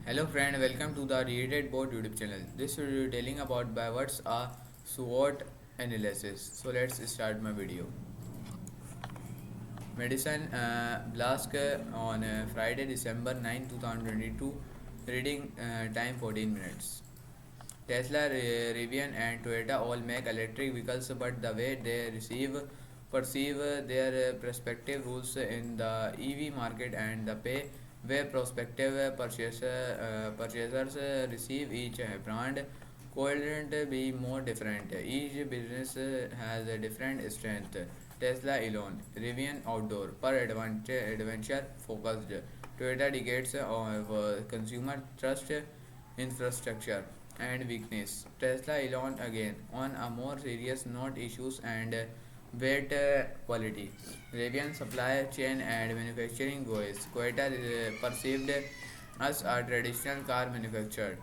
Hello friend, welcome to the Reated Board YouTube channel. This video is telling about by what's a SWOT analysis. So let's start my video. Medicine Blask on Friday, December 9, 2022. Reading time 14 minutes. Tesla, Rivian, and Toyota all make electric vehicles, but the way they perceive their prospective rules in the EV market and the pay where prospective purchasers receive each brand couldn't be more different. Each business has a different strength. Tesla Elon, Rivian outdoor, per adventure focused. Toyota decades of consumer trust infrastructure and weakness. Tesla Elon again on a more serious note issues and weight quality. Rivian supply chain and manufacturing goals. Toyota perceived as a traditional car manufacturer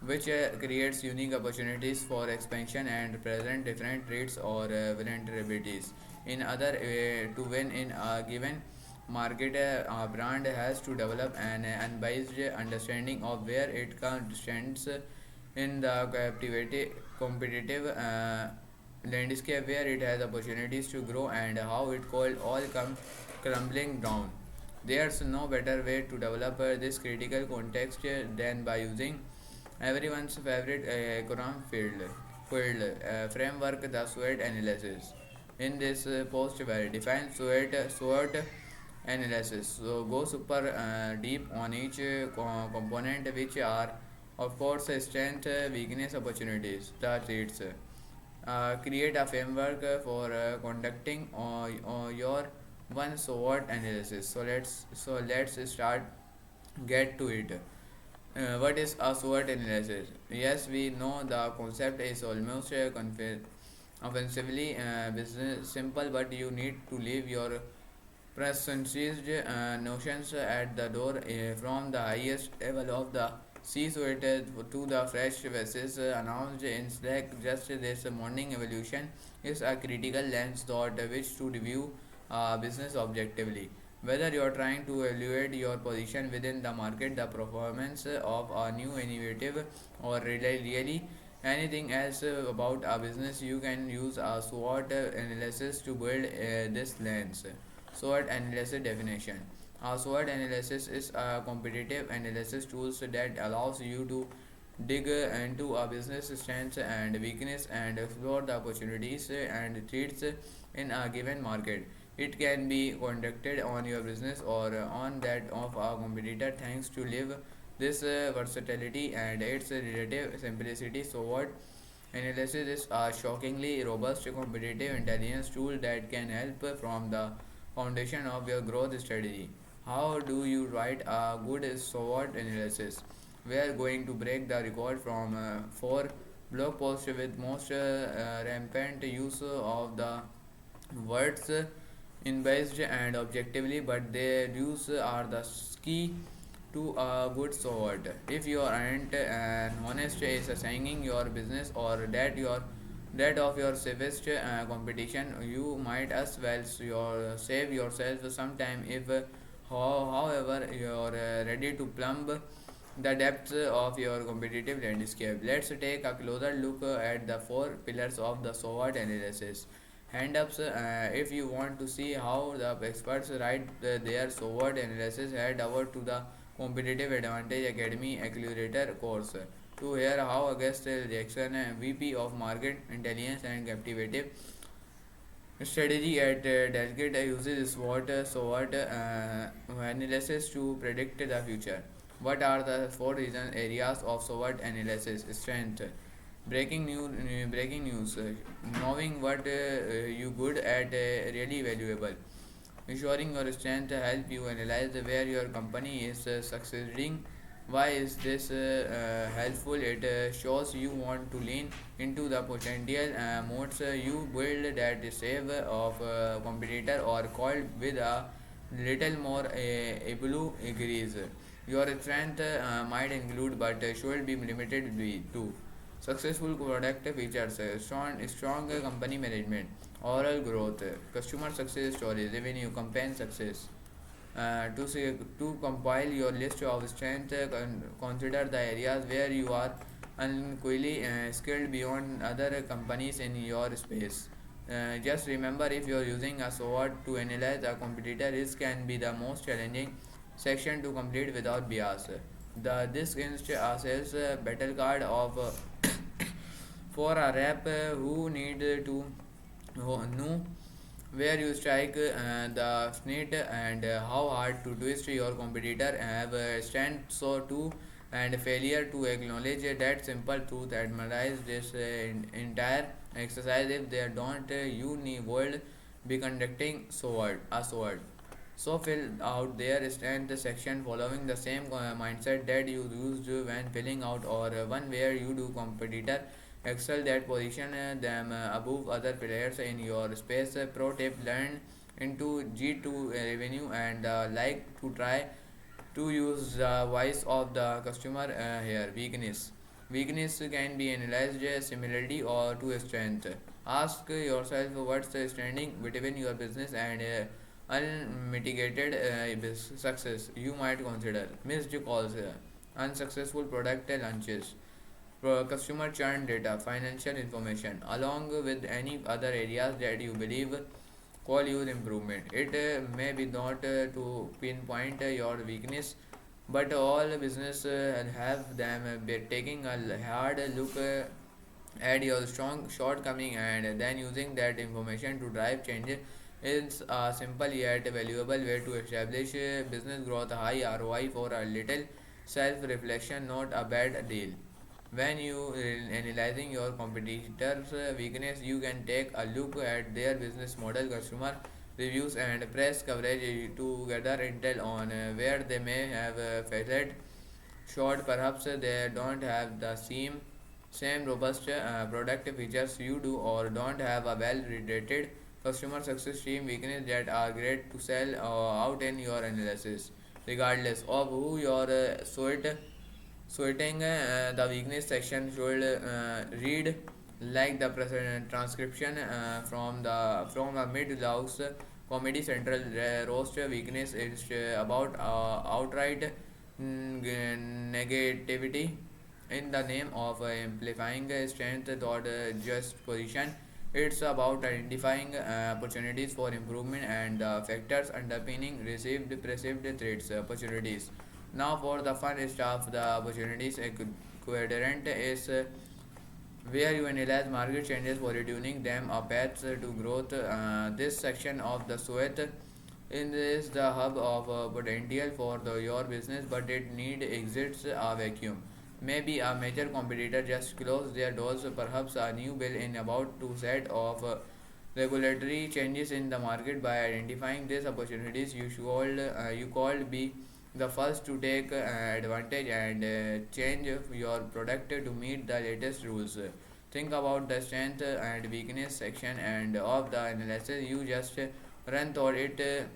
which creates unique opportunities for expansion and present different traits or vulnerabilities. In other, to win in a given market, a brand has to develop an unbiased understanding of where it stands in the competitive landscape, where it has opportunities to grow, and how it could all come crumbling down. There's no better way to develop this critical context than by using everyone's favorite field framework, the SWOT analysis. In this post, where define SWOT analysis. So go super deep on each component, which are of course strength, weakness, opportunities, the traits. Create a framework for conducting your one SWOT analysis. So let's start get to it. What is a SWOT analysis? Yes, we know the concept is almost offensively business simple, but you need to leave your preconceived notions at the door from the highest level of the C-suite to the fresh faces announced in Slack just this morning. Evolution is a critical lens thought which to review business objectively. Whether you are trying to evaluate your position within the market, the performance of a new innovative, or really anything else about a business, you can use a SWOT analysis to build this lens. SWOT analysis definition. A SWOT analysis is a competitive analysis tool that allows you to dig into a business strengths and weakness and explore the opportunities and threats in a given market. It can be conducted on your business or on that of a competitor. Thanks to live this versatility and its relative simplicity. SWOT analysis is a shockingly robust competitive intelligence tool that can help from the foundation of your growth strategy. How do you write a good SWOT analysis? We are going to break the record from 4 blog posts with most rampant use of the words unbiased and objectively, but their use are the key to a good SWOT. If you aren't an honest is assigning your business or that of your safest competition, you might as well save yourself some time. If however you're ready to plumb the depths of your competitive landscape, let's take a closer look at the 4 pillars of the SWOT analysis. Hand ups if you want to see how the experts write their SWOT analysis, head over to the Competitive Advantage Academy Accelerator course to hear how August Jackson, VP of Market Intelligence and Captivative Strategy at Delegate, uses SWOT analysis to predict the future. What are the 4 areas of SWOT analysis? Strength. Breaking news. Knowing what you good at really valuable. Ensuring your strength help you analyze where your company is succeeding. Why is this helpful? It shows you want to lean into the potential modes you build that save of competitor or called with a little more blue agrees. Your strength might include but should be limited to successful product features, strong company management, overall growth, customer success stories, revenue, campaign success. To compile your list of strengths, consider the areas where you are unequally skilled beyond other companies in your space. Just remember, if you are using a SWOT to analyze a competitor, this can be the most challenging section to complete without bias. This gives a sales battle card of for a rep who need to know where you strike the snit and how hard to twist your competitor have stand so too, and failure to acknowledge that simple truth admires this entire exercise. If they don't, you need world be conducting sword. So fill out their strength section following the same mindset that you used when filling out or one where you do competitor excel that position them above other players in your space. Pro tip: learn into G2 revenue and like to try to use the voice of the customer here. Weakness can be analyzed similarly or to a strength. Ask yourself what's standing between your business and unmitigated success. You might consider missed calls, unsuccessful product launches, customer churn data, financial information, along with any other areas that you believe call use improvement. It may be not to pinpoint your weakness, but all business have them taking a hard look at your strong shortcoming and then using that information to drive change is a simple yet valuable way to establish business growth. High ROI for a little self reflection, not a bad deal. When you analyzing your competitors' weakness, you can take a look at their business model, customer reviews, and press coverage to gather intel on where they may have failed short. Perhaps they don't have the same robust product features you do, or don't have a well-rated customer success team. Weakness that are great to sell out in your analysis. Regardless of who your sweating, the weakness section should read like the transcription from a mid-louse comedy central roast. Weakness is about outright negativity in the name of amplifying strength toward just position. It's about identifying opportunities for improvement and factors underpinning received perceived threats. Opportunities. Now for the fun stuff, the opportunities quadrant is where you analyze market changes for retuning them a paths to growth. This section of the SWOT is the hub of potential for your business, but it need exits a vacuum. Maybe a major competitor just closed their doors, perhaps a new bill in about to set of regulatory changes in the market. By identifying these opportunities, you could be the first to take advantage and change your product to meet the latest rules. Think about the strength and weakness section and of the analysis you just run through it.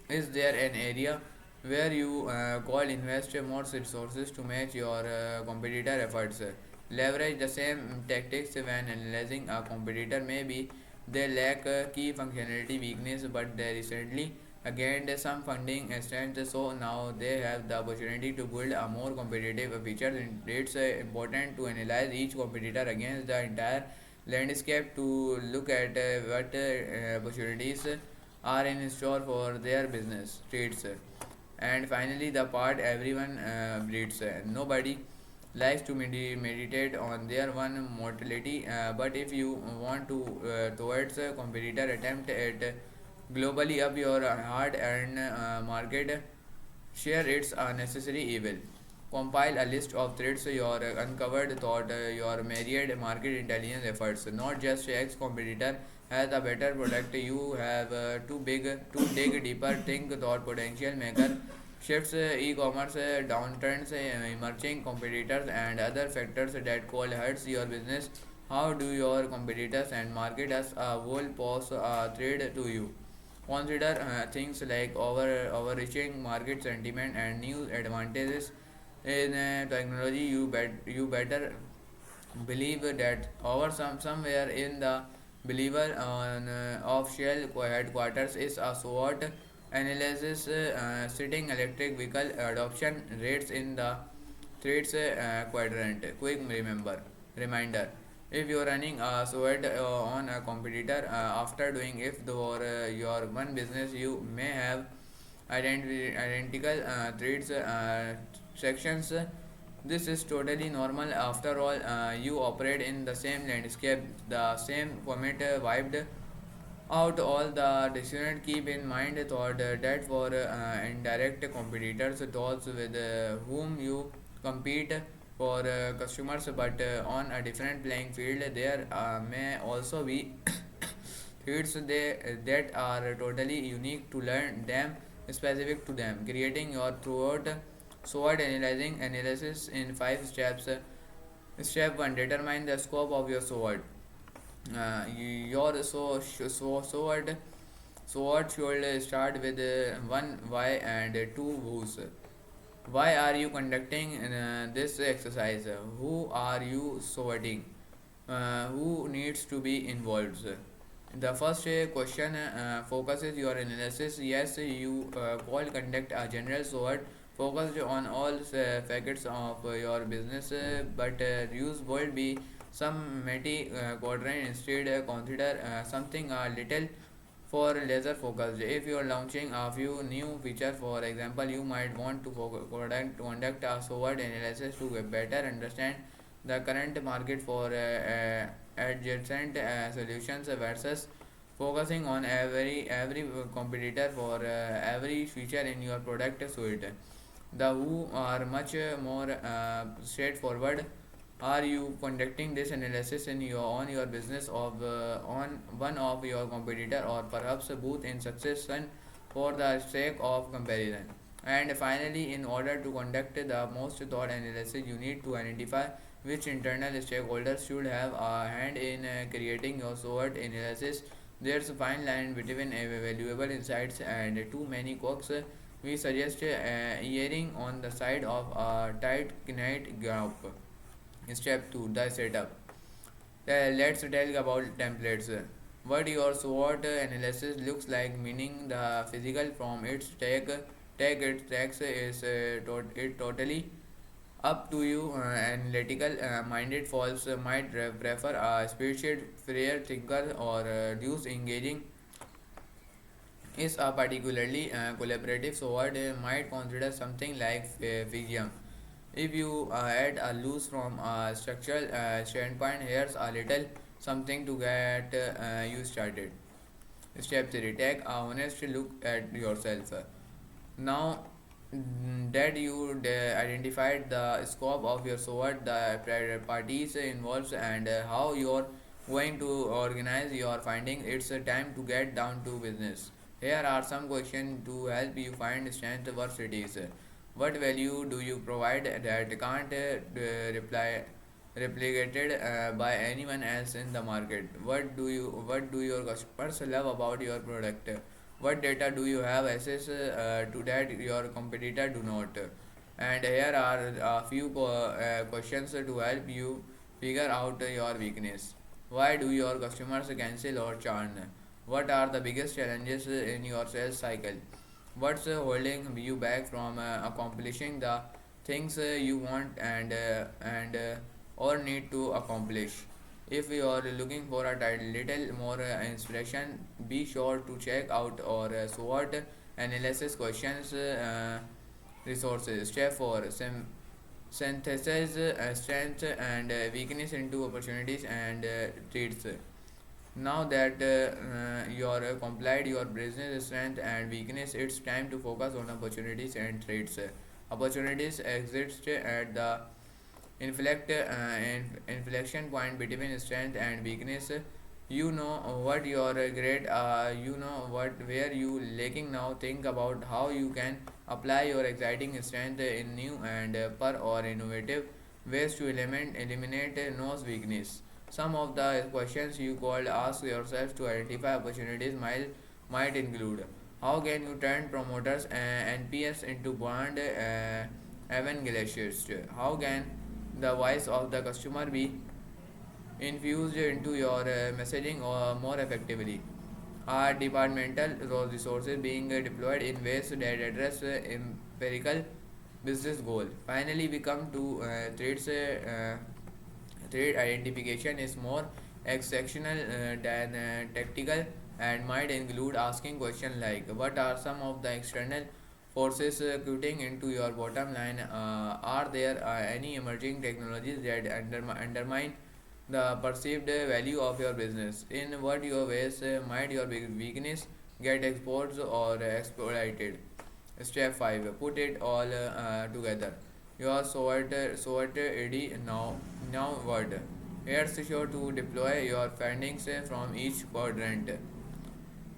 Is there an area where you call invest more resources to match your competitor efforts? Leverage the same tactics when analyzing a competitor. Maybe they lack key functionality weakness, but they recently gained some funding strength, so now they have the opportunity to build a more competitive feature. It's important to analyze each competitor against the entire landscape to look at what opportunities are in store for their business traits. And finally, the part everyone breeds. Nobody likes to meditate on their one mortality, but if you want to towards a competitor attempt at globally up your hard-earned market share, it's a necessary evil. Compile a list of threats your uncovered thought your myriad market intelligence efforts. Not just X competitor has a better product. You have to dig deeper. Think thought potential maker shifts, e-commerce downturns, emerging competitors, and other factors that could hurts your business. How do your competitors and market as a whole pose a threat to you? Consider things like overreaching market sentiment and new advantages in technology. You better believe that over somewhere in the believer on of Shell headquarters is a SWOT analyzes sitting electric vehicle adoption rates in the threats quadrant. Quick reminder. If you are running a SWOT on a competitor after doing if your one business, you may have identical threats sections. This is totally normal. After all, you operate in the same landscape, the same commit wiped out all the decisions. Keep in mind thought that for indirect competitors, those with whom you compete for customers, but on a different playing field, there may also be threats that are totally unique to learn them specific to them. Creating your throughout SWOT analysis in 5 steps. Step 1: determine the scope of your SWOT. Your SWOT should start with one why and two who's. Why are you conducting this exercise? Who are you sorting? Who needs to be involved? The first question focuses your analysis. Yes, you call conduct a general SWOT focused on all facets of your business, but use would be some meaty quadrant. Instead, consider something a little for laser focused. If you are launching a few new features, for example, you might want to conduct a SWOT analysis to better understand the current market for adjacent solutions versus focusing on every competitor for every feature in your product suite. The who are much more straightforward. Are you conducting this analysis in your business of on one of your competitor, or perhaps both in succession for the sake of comparison? And finally, in order to conduct the most thought analysis, you need to identify which internal stakeholders should have a hand in creating your SWOT analysis. There's a fine line between valuable insights and too many quirks. We suggest erring on the side of a tight knit group. Step 2: the setup. Let's talk about templates. What your SWOT analysis looks like, meaning the physical from its take its tracks, is it totally up to you. Analytical minded folks might prefer a spreadsheet, freer thinker, or reduce engaging is a particularly collaborative SWOT might consider something like Figium. If you add a loose from a structural standpoint, here's a little something to get you started. Step 3: take a honest look at yourself. Now that you identified the scope of your SWOT, the parties involved, and how you're going to organize your findings, it's time to get down to business. Here are some questions to help you find strength varsities. What value do you provide that can't reply replicated by anyone else in the market? What do your customers love about your product? What data do you have access to that your competitor do not? And here are a few questions to help you figure out your weakness. Why do your customers cancel or churn? What are the biggest challenges in your sales cycle? What's holding you back from accomplishing the things you want and or need to accomplish? If you are looking for a little more inspiration, be sure to check out our SWOT analysis questions resources. Step 4: synthesize strengths and weakness into opportunities and threats. Now that you're complied your business strength and weakness, it's time to focus on opportunities and threats. Opportunities exist at the inflection point between strength and weakness. You know what you're great. You know what where you lacking now. Think about how you can apply your exciting strength in new and per or innovative ways to eliminate nose weakness. Some of the questions you could ask yourself to identify opportunities might include: how can you turn promoters and NPS into brand evangelists? How can the voice of the customer be infused into your messaging or more effectively? are departmental resources being deployed in ways that address empirical business goal. Finally, we come to threat identification is more exceptional than tactical and might include asking questions like what are some of the external forces cutting into your bottom line? Are there any emerging technologies that undermine the perceived value of your business? In what your ways might your weakness get exposed or exploited? Step 5. Put it all together. Your SWOT AD now what? Here's sure to deploy your findings from each quadrant.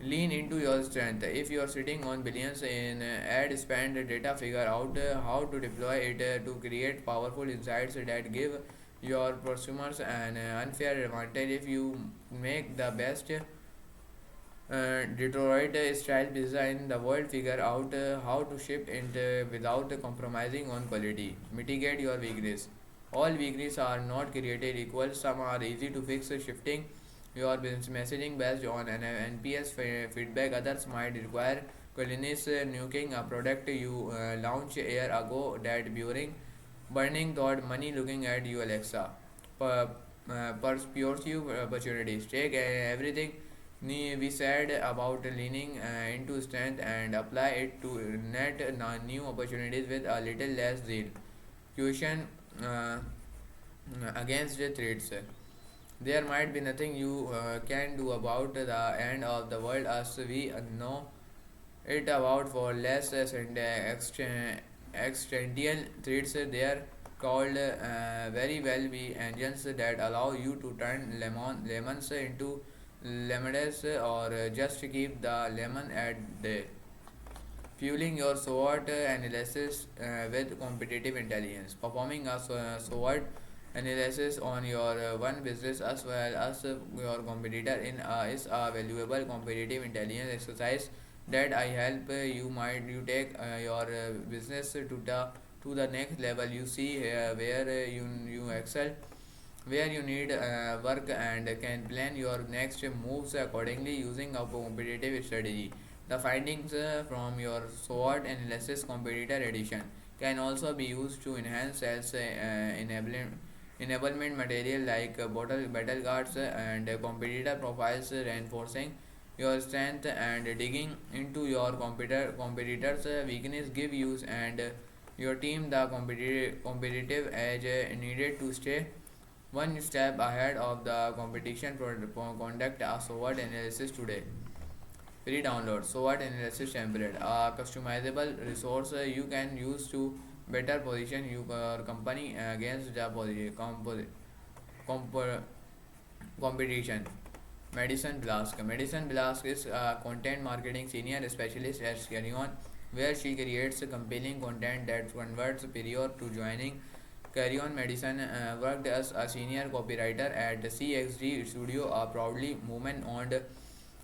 Lean into your strength. If you are sitting on billions in ad spend data, figure out how to deploy it to create powerful insights that give your consumers an unfair advantage. If you make the best Detroit style pizza in the world, figure out how to ship it without compromising on quality. Mitigate your weakness. All weaknesses are not created equal, some are easy to fix. Shifting your business messaging based on an NPS feedback, others might require culinary nuking a product you launched a year ago that burning thought money looking at you, Alexa. Per, Perspective opportunities. Take everything we said about leaning into strength and apply it to net new opportunities with a little less zeal. Question uh, against the threats. There might be nothing you can do about the end of the world as we know it about for less extendial threats. They are called very well be engines that allow you to turn lemons into lemonades or just keep the lemon at the fueling your SWOT analysis with competitive intelligence. Performing a SWOT analysis on your one business as well as your competitor in is a valuable competitive intelligence exercise that I help you take your business to the next level. You see where you excel, where you need work and can plan your next moves accordingly using a competitive strategy. The findings from your SWOT analysis competitor edition can also be used to enhance sales enablement material like battle cards and competitor profiles, reinforcing your strength and digging into your competitors weakness give you and your team the competitive edge needed to stay one step ahead of the competition. Conduct a SWOT analysis today. Free download. SWOT analysis template, a customizable resource you can use to better position your company against the comp- competition. Madison Blask. Madison Blask is a content marketing senior specialist at Carrion, where she creates compelling content that converts prior to joining Carrion. Madison worked as a senior copywriter at CXG Studio, a proudly woman-owned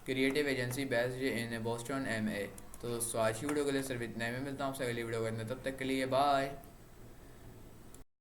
creative agency based in Boston M A. तो दोस्तों आज की video के लिए सिर्फ इतना ही। मैं मिलता हूँ आपसे अगली वीडियो करने, तब तक के लिए बाय।